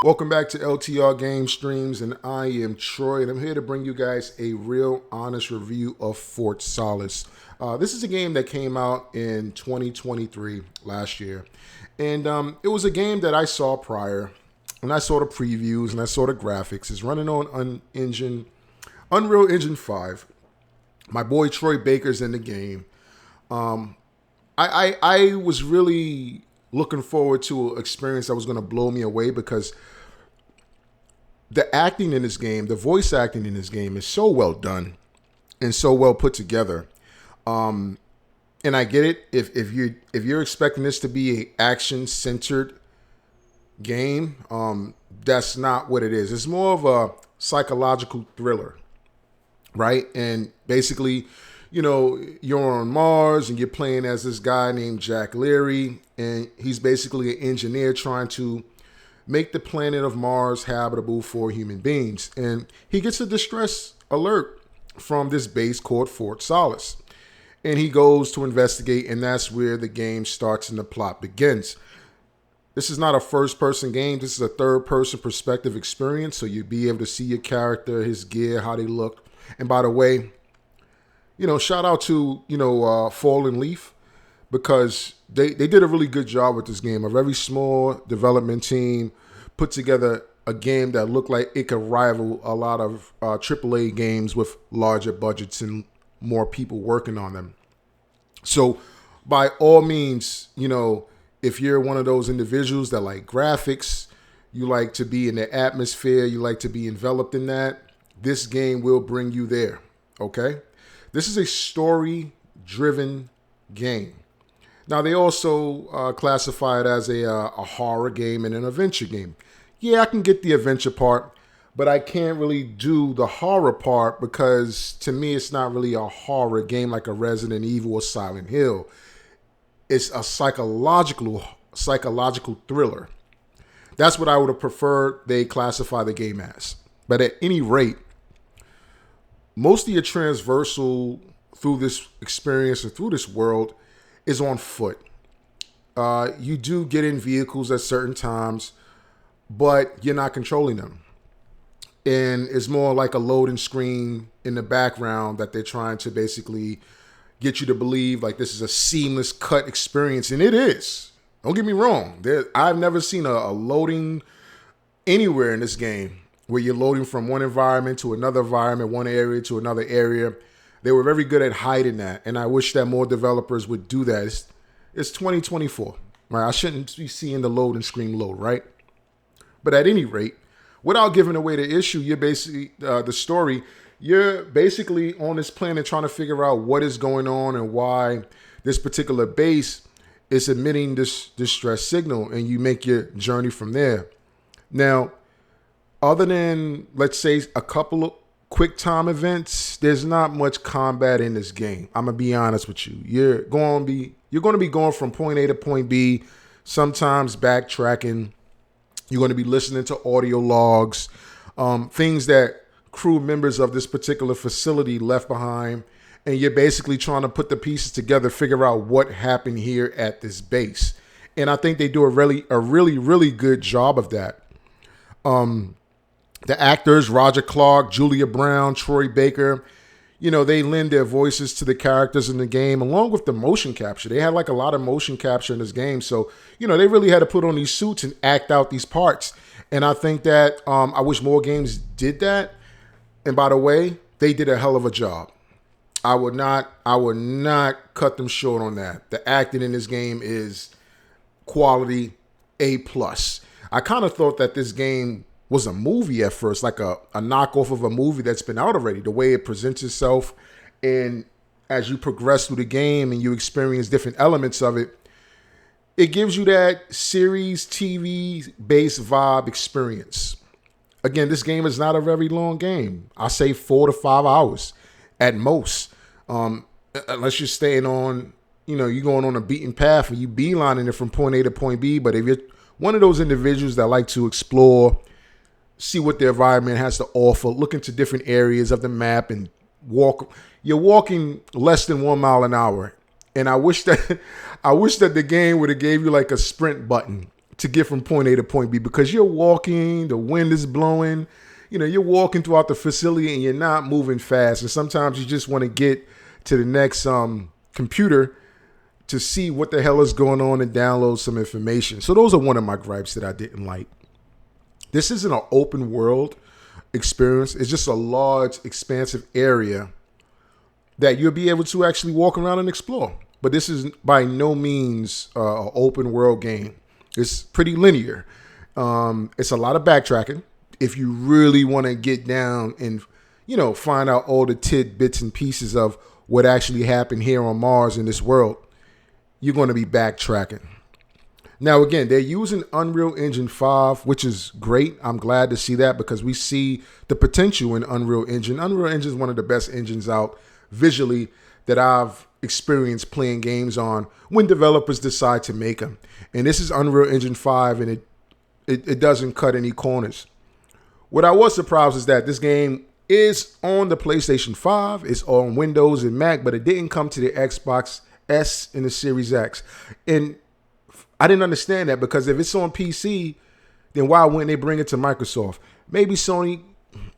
Welcome back to LTR Game Streams, and I am Troy, and I'm here to bring you guys a real honest review of Fort Solis. This is a game that came out in 2023, last year, and it was a game that I saw prior, and I saw the previews, and I saw the graphics. It's running on Unreal Engine 5. My boy Troy Baker's in the game. I was really looking forward to an experience that was going to blow me away because the acting in this game, the voice acting in this game is so well done and so well put together. And I get it. If you're expecting this to be a action centered game, that's not what it is. It's more of a psychological thriller, right? And basically, you're on Mars and you're playing as this guy named Jack Leary, and he's basically an engineer trying to make the planet of Mars habitable for human beings. And he gets a distress alert from this base called Fort Solis. And he goes to investigate, and that's where the game starts and the plot begins. This is not a first-person game. This is a third-person perspective experience, so you'll be able to see your character, his gear, how they look. And by the way, shout out to, Fallen Leaf, because they did a really good job with this game. A very small development team put together a game that looked like it could rival a lot of AAA games with larger budgets and more people working on them. So by all means, if you're one of those individuals that like graphics, you like to be in the atmosphere, you like to be enveloped in that, this game will bring you there, okay? This is a story-driven game. Now, they also classify it as a horror game and an adventure game. Yeah, I can get the adventure part, but I can't really do the horror part because, to me, it's not really a horror game like a Resident Evil or Silent Hill. It's a psychological thriller. That's what I would have preferred they classify the game as. But at any rate, most of your transversal through this experience and through this world is on foot. You do get in vehicles at certain times, but you're not controlling them. And it's more like a loading screen in the background that they're trying to basically get you to believe like this is a seamless cut experience. And it is. Don't get me wrong. I've never seen a loading anywhere in this game where you're loading from one environment to another environment, one area to another area. They were very good at hiding that, and I wish that more developers would do that. It's 2024, right? I shouldn't be seeing the load and screen load, right? But at any rate, without giving away the issue, you're basically the story. You're basically on this planet trying to figure out what is going on and why this particular base is emitting this distress signal, and you make your journey from there. Now, other than, let's say, a couple of quick time events, there's not much combat in this game. I'm gonna be honest with you. You're going to be going from point A to point B, sometimes backtracking. You're going to be listening to audio logs, things that crew members of this particular facility left behind, and you're basically trying to put the pieces together, figure out what happened here at this base. And I think they do a really good job of that. The actors, Roger Clark, Julia Brown, Troy Baker, they lend their voices to the characters in the game along with the motion capture. They had like a lot of motion capture in this game. So, they really had to put on these suits and act out these parts. And I think that I wish more games did that. And by the way, they did a hell of a job. I would not cut them short on that. The acting in this game is quality A+. I kind of thought that this game was a movie at first, like a knockoff of a movie that's been out already, the way it presents itself. And as you progress through the game and you experience different elements of it, it gives you that series TV-based vibe experience. Again, this game is not a very long game. I say 4 to 5 hours at most. Unless you're staying on, you're going on a beaten path and you beelining it from point A to point B. But if you're one of those individuals that like to explore, see what the environment has to offer, look into different areas of the map and you're walking less than 1 mile an hour. And I wish that the game would have gave you like a sprint button to get from point A to point B, because you're walking, the wind is blowing, you're walking throughout the facility and you're not moving fast. And sometimes you just want to get to the next computer to see what the hell is going on and download some information. So those are one of my gripes that I didn't like. This isn't an open world experience. It's just a large, expansive area that you'll be able to actually walk around and explore. But this is by no means an open world game. It's pretty linear. It's a lot of backtracking. If you really want to get down and, find out all the tidbits and pieces of what actually happened here on Mars in this world, you're going to be backtracking. Now, again, they're using Unreal Engine 5, which is great. I'm glad to see that, because we see the potential in Unreal Engine. Unreal Engine is one of the best engines out visually that I've experienced playing games on when developers decide to make them. And this is Unreal Engine 5, and it doesn't cut any corners. What I was surprised is that this game is on the PlayStation 5, it's on Windows and Mac, but it didn't come to the Xbox S and the Series X. And I didn't understand that, because if it's on PC, then why wouldn't they bring it to Microsoft? Maybe Sony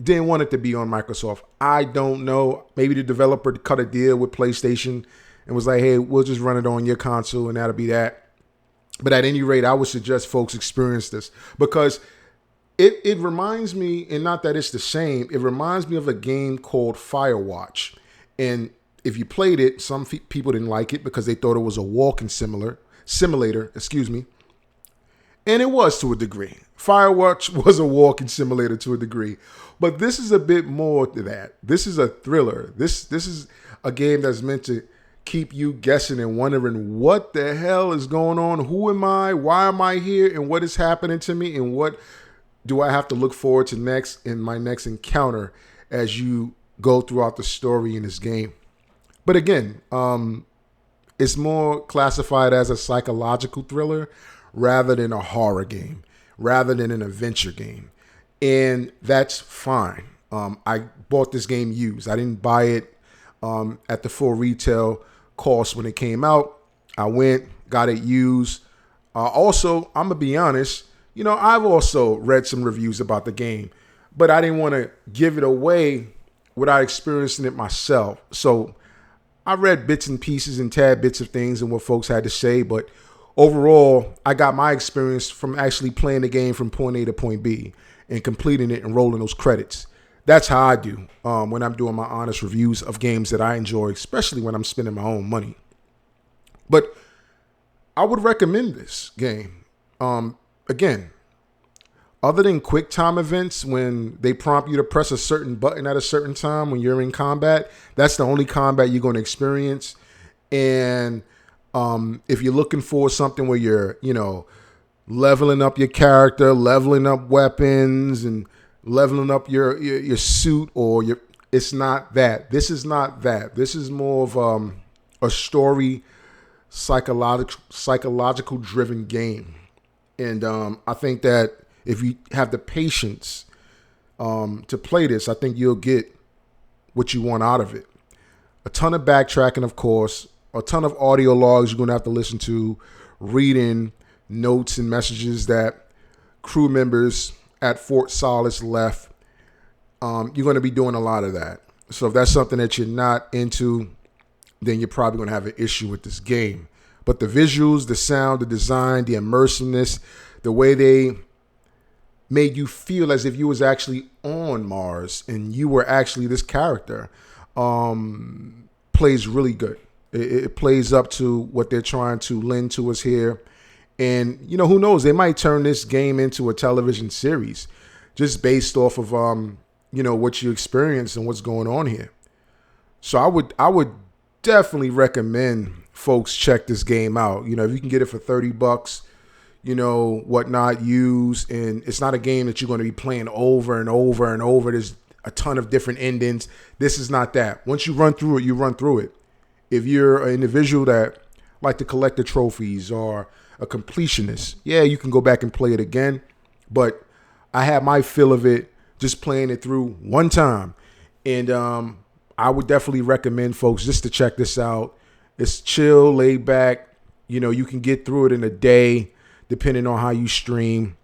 didn't want it to be on Microsoft. I don't know. Maybe the developer cut a deal with PlayStation and was like, hey, we'll just run it on your console and that'll be that. But at any rate, I would suggest folks experience this, because it reminds me, and not that it's the same, it reminds me of a game called Firewatch. And if you played it, some people didn't like it because they thought it was a walking simulator, and it was to a degree. Firewatch was a walking simulator to a degree, but this is a bit more to that. This is a thriller. This is a game that's meant to keep you guessing and wondering what the hell is going on. Who am I? Why am I here? And what is happening to me? And what do I have to look forward to next in my next encounter as you go throughout the story in this game? But again, it's more classified as a psychological thriller rather than a horror game, rather than an adventure game. And that's fine. I bought this game used. I didn't buy it at the full retail cost when it came out. I went, got it used. Also, I'm going to be honest, I've also read some reviews about the game, but I didn't want to give it away without experiencing it myself. So I read bits and pieces and tad bits of things and what folks had to say, but overall, I got my experience from actually playing the game from point A to point B and completing it and rolling those credits. That's how I do when I'm doing my honest reviews of games that I enjoy, especially when I'm spending my own money. But I would recommend this game. Again, other than quick time events when they prompt you to press a certain button at a certain time when you're in combat, that's the only combat you're going to experience. And if you're looking for something where you're, leveling up your character, leveling up weapons, and leveling up your suit, or it's not that. This is not that. This is more of a story, psychological driven game. And I think that if you have the patience to play this, I think you'll get what you want out of it. A ton of backtracking, of course, a ton of audio logs you're going to have to listen to, reading notes and messages that crew members at Fort Solis left. You're going to be doing a lot of that. So if that's something that you're not into, then you're probably going to have an issue with this game. But the visuals, the sound, the design, the immersiveness, the way they made you feel as if you was actually on Mars and you were actually this character, plays really good. It plays up to what they're trying to lend to us here. And, who knows? They might turn this game into a television series just based off of, what you experience and what's going on here. So I would definitely recommend folks check this game out. If you can get it for $30, whatnot, used, and it's not a game that you're going to be playing over and over and over. There's a ton of different endings. This is not that. Once you run through it, you run through it. If you're an individual that like to collect the trophies or a completionist, yeah, you can go back and play it again. But I had my fill of it just playing it through one time. And I would definitely recommend folks just to check this out. It's chill, laid back. You can get through it in a day. depending on how you stream.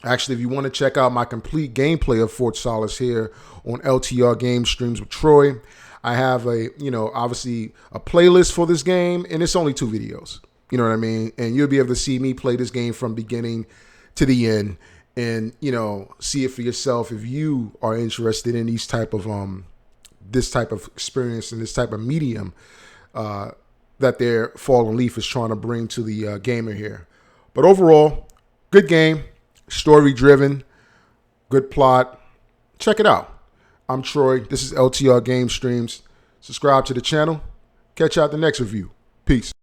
Actually, if you want to check out my complete gameplay of Fort Solis here on LTR Game Streams with Troy, I have obviously a playlist for this game, and it's only 2 videos. You know what I mean? And you'll be able to see me play this game from beginning to the end, and see it for yourself if you are interested in these type of this type of experience and this type of medium that their Fallen Leaf is trying to bring to the gamer here. But overall, good game, story driven, good plot. Check it out. I'm Troy. This is LTR Game Streams. Subscribe to the channel. Catch you at the next review. Peace.